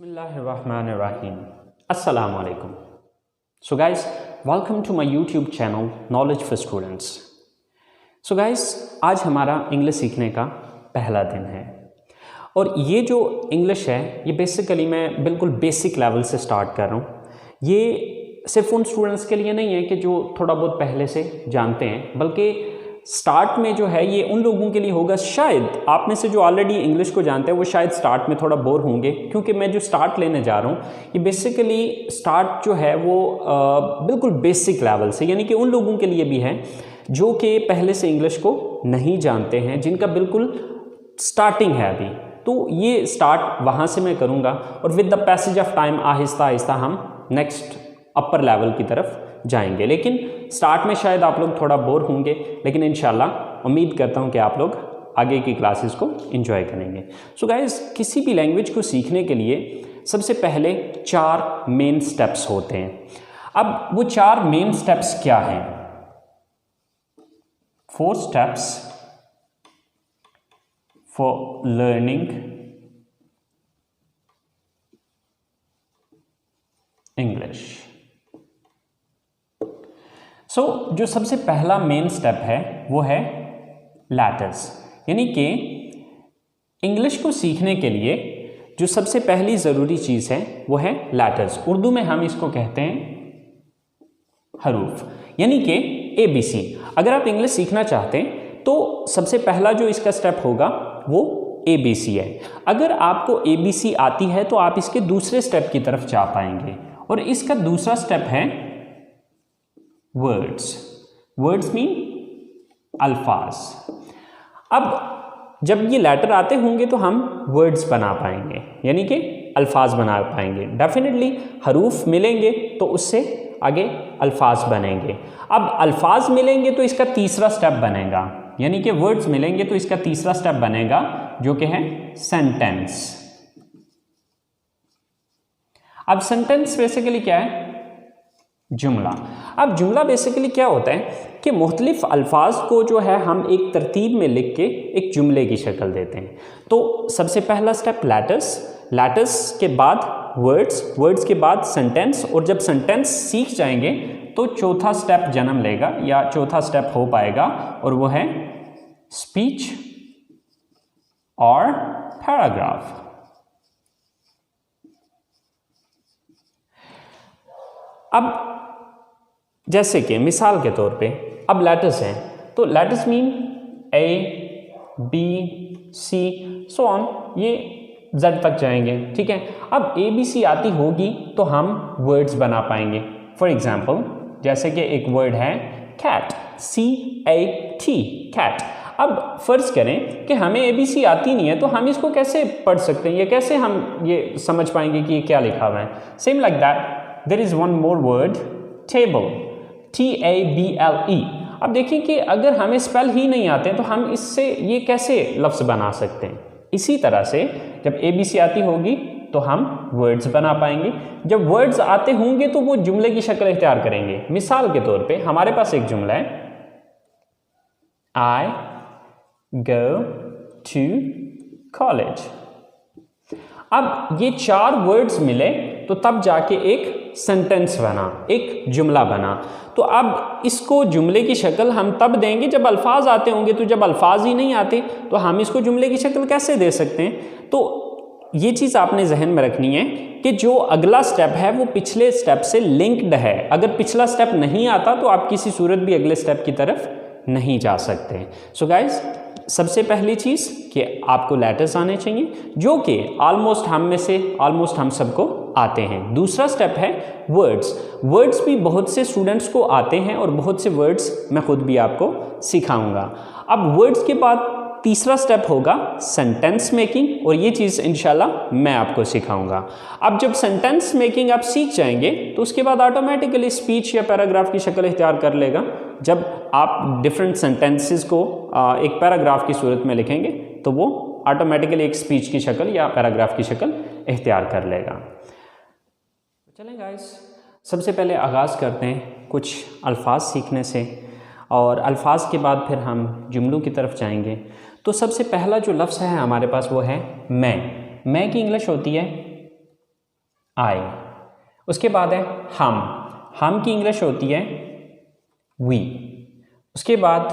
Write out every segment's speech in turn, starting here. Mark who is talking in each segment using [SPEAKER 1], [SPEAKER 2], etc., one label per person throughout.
[SPEAKER 1] Bismillahirrahmanirrahim. Assalamu alaikum. So guys, welcome to my YouTube channel Knowledge for Students. So guys, आज हमारा English सीखने का पहला दिन है और ये जो इंग्लिश है ये बेसिकली मैं बिल्कुल बेसिक लेवल से स्टार्ट कर रहा हूँ। ये सिर्फ उन स्टूडेंट्स के लिए नहीं है कि जो थोड़ा बहुत पहले से जानते हैं, बल्कि स्टार्ट में जो है ये उन लोगों के लिए होगा, शायद आप में से जो ऑलरेडी इंग्लिश को जानते हैं वो शायद स्टार्ट में थोड़ा बोर होंगे, क्योंकि मैं जो स्टार्ट लेने जा रहा हूँ ये बेसिकली स्टार्ट जो है वो बिल्कुल बेसिक लेवल से, यानी कि उन लोगों के लिए भी है जो कि पहले से इंग्लिश को नहीं जानते हैं, जिनका बिल्कुल स्टार्टिंग है अभी। तो ये स्टार्ट वहाँ से मैं करूँगा और with the passage of time Aahista Aahista हम नेक्स्ट अपर लेवल की तरफ जाएंगे। लेकिन स्टार्ट में शायद आप लोग थोड़ा बोर होंगे, लेकिन इंशाल्लाह उम्मीद करता हूँ कि आप लोग आगे की क्लासेस को एंजॉय करेंगे। सो गाइस, किसी भी लैंग्वेज को सीखने के लिए सबसे पहले 4 मेन स्टेप्स होते हैं। अब वो 4 मेन स्टेप्स क्या हैं? 4 स्टेप्स फॉर लर्निंग इंग्लिश। सो जो सबसे पहला मेन स्टेप है वो है लेटर्स, यानी कि इंग्लिश को सीखने के लिए जो सबसे पहली ज़रूरी चीज़ है वो है लेटर्स। उर्दू में हम इसको कहते हैं हरूफ, यानी कि ABC। अगर आप इंग्लिश सीखना चाहते हैं तो सबसे पहला जो इसका स्टेप होगा वो ABC है। अगर आपको ABC आती है तो आप इसके दूसरे स्टेप की तरफ जा पाएंगे, और इसका दूसरा स्टेप है वर्ड्स। वर्ड्स मीन अल्फाज। अब जब ये लेटर आते होंगे तो हम वर्ड्स बना पाएंगे, यानी कि अल्फाज बना पाएंगे। डेफिनेटली हरूफ मिलेंगे तो उससे आगे अल्फाज बनेंगे। अब अल्फाज मिलेंगे तो इसका तीसरा स्टेप बनेगा, यानी कि वर्ड्स मिलेंगे तो इसका तीसरा स्टेप बनेगा जो कि है सेंटेंस। अब सेंटेंस बेसिकली क्या है? जुमला। अब जुमला बेसिकली क्या होता है कि मुख्तलिफ अल्फाज को जो है हम एक तरतीब में लिख के एक जुमले की शक्ल देते हैं। तो सबसे पहला स्टेप लेटर्स, लेटर्स के बाद वर्ड्स, वर्ड्स के बाद सेंटेंस, और जब सेंटेंस सीख जाएंगे तो चौथा स्टेप जन्म लेगा या चौथा स्टेप हो पाएगा, और वो है स्पीच और पैराग्राफ। अब जैसे कि मिसाल के तौर पे अब लेटर्स हैं, तो letters mean A, B, C so on, ये Z तक जाएंगे, ठीक है। अब ABC आती होगी तो हम वर्ड्स बना पाएंगे। फॉर एग्जाम्पल जैसे कि एक वर्ड है कैट, CAT, कैट। अब फर्ज करें कि हमें ABC आती नहीं है तो हम इसको कैसे पढ़ सकते हैं, या कैसे हम ये समझ पाएंगे कि ये क्या लिखा हुआ है? Same like that there is one more word, table, TABLE। अब देखिए कि अगर हमें स्पेल ही नहीं आते तो हम इससे ये कैसे लफ्ज़ बना सकते हैं? इसी तरह से जब ABC आती होगी तो हम वर्ड्स बना पाएंगे। जब वर्ड्स आते होंगे तो वो जुमले की शक्ल इख्तियार करेंगे। मिसाल के तौर पे हमारे पास एक जुमला है, I go to college। अब ये 4 वर्ड्स मिले तो तब जाके एक सेंटेंस बना, एक जुमला बना। तो अब इसको जुमले की शक्ल हम तब देंगे जब अल्फाज आते होंगे। तो जब अल्फाज ही नहीं आते तो हम इसको जुमले की शक्ल कैसे दे सकते हैं? तो ये चीज़ आपने जहन में रखनी है कि जो अगला स्टेप है वो पिछले स्टेप से लिंक्ड है। अगर पिछला स्टेप नहीं आता तो आप किसी सूरत भी अगले स्टेप की तरफ नहीं जा सकते। सो गाइज, सबसे पहली चीज़ कि आपको लेटर्स आने चाहिए, जो कि ऑलमोस्ट हम सबको आते हैं। दूसरा स्टेप है वर्ड्स। वर्ड्स भी बहुत से स्टूडेंट्स को आते हैं और बहुत से वर्ड्स मैं खुद भी आपको सिखाऊंगा। अब वर्ड्स के बाद तीसरा स्टेप होगा सेंटेंस मेकिंग, और ये चीज़ इंशाल्लाह मैं आपको सिखाऊंगा। अब जब सेंटेंस मेकिंग आप सीख जाएंगे तो उसके बाद ऑटोमेटिकली स्पीच या पैराग्राफ की शक्ल इख्तियार कर लेगा। जब आप डिफरेंट सेंटेंसेस को एक पैराग्राफ की सूरत में लिखेंगे तो वो ऑटोमेटिकली एक स्पीच की शक्ल या पैराग्राफ की शक्ल इख्तियार कर लेगा। चलें गाइस, सबसे पहले आगाज़ करते हैं कुछ अल्फाज सीखने से, और अल्फाज के बाद फिर हम जुमलों की तरफ जाएंगे। तो सबसे पहला जो लफ्ज़ है हमारे पास वो है मैं। मैं की इंग्लिश होती है आई। उसके बाद है हम की इंग्लिश होती है वी। उसके बाद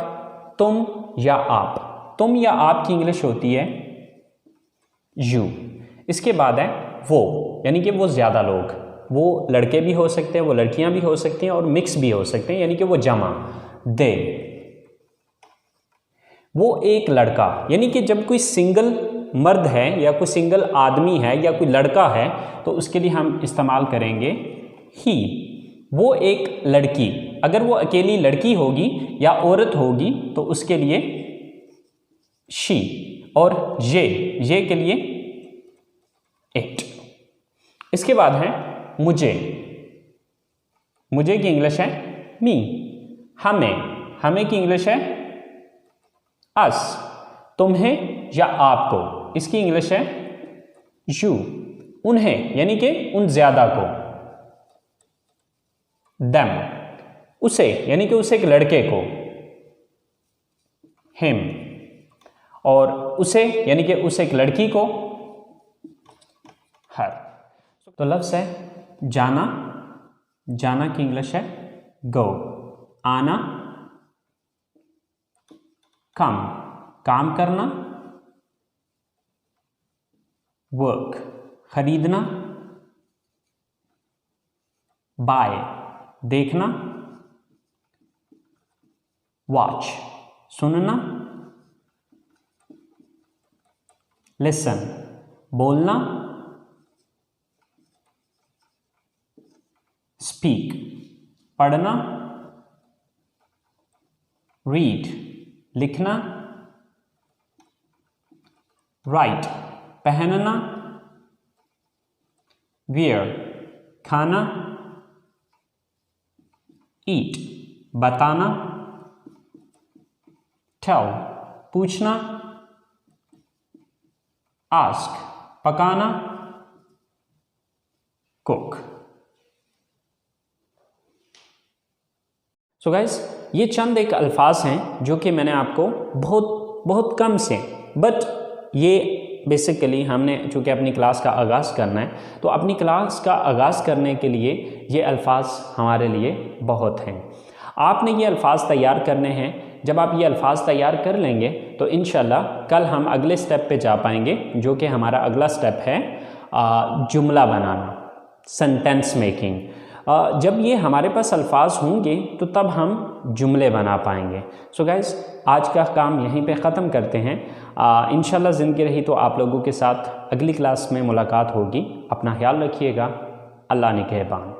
[SPEAKER 1] तुम या आप की इंग्लिश होती है यू। इसके बाद है वो, यानी कि वो ज़्यादा लोग, वो लड़के भी हो सकते हैं, वो लड़कियां भी हो सकती हैं और मिक्स भी हो सकते हैं, यानी कि वो जमा, दे। वो एक लड़का, यानी कि जब कोई सिंगल मर्द है या कोई सिंगल आदमी है या कोई लड़का है तो उसके लिए हम इस्तेमाल करेंगे ही। वो एक लड़की, अगर वो अकेली लड़की होगी या औरत होगी तो उसके लिए शी। और ये के लिए इट। इसके बाद है मुझे की इंग्लिश है मी। हमें की इंग्लिश है अस। तुम्हें या आपको, इसकी इंग्लिश है यू। उन्हें, यानी कि उन ज्यादा को, देम। उसे, यानी कि उसे एक लड़के को, हिम। और उसे, यानी कि उसे एक लड़की को, हर। तो लफ्ज़ है जाना की इंग्लिश है गो। आना काम करना, वर्क खरीदना, बाय देखना, वॉच सुनना, लिसन बोलना, स्पीक पढ़ना, रीड लिखना, राइट पहनना, वियर खाना, ईट बताना, टेल पूछना, आस्क पकाना, कुक। सो गाइस, ये चंद एक अल्फाज हैं जो कि मैंने आपको बहुत कम से, बट ये बेसिकली हमने चूँकि अपनी क्लास का आगाज़ करना है तो अपनी क्लास का आगाज़ करने के लिए ये अल्फाज हमारे लिए बहुत हैं। आपने ये अल्फाज तैयार करने हैं। जब आप ये अल्फाज तैयार कर लेंगे तो इंशाल्लाह कल हम अगले स्टेप पे जा पाएंगे, जो कि हमारा अगला स्टेप है जुमला बनाना, सेंटेंस मेकिंग। जब ये हमारे पास अल्फाज होंगे तो तब हम जुमले बना पाएंगे। सो गाइस, आज का काम यहीं पे ख़त्म करते हैं। इंशाल्लाह ज़िंदगी रही तो आप लोगों के साथ अगली क्लास में मुलाकात होगी। अपना ख्याल रखिएगा। अल्लाह निगहबान।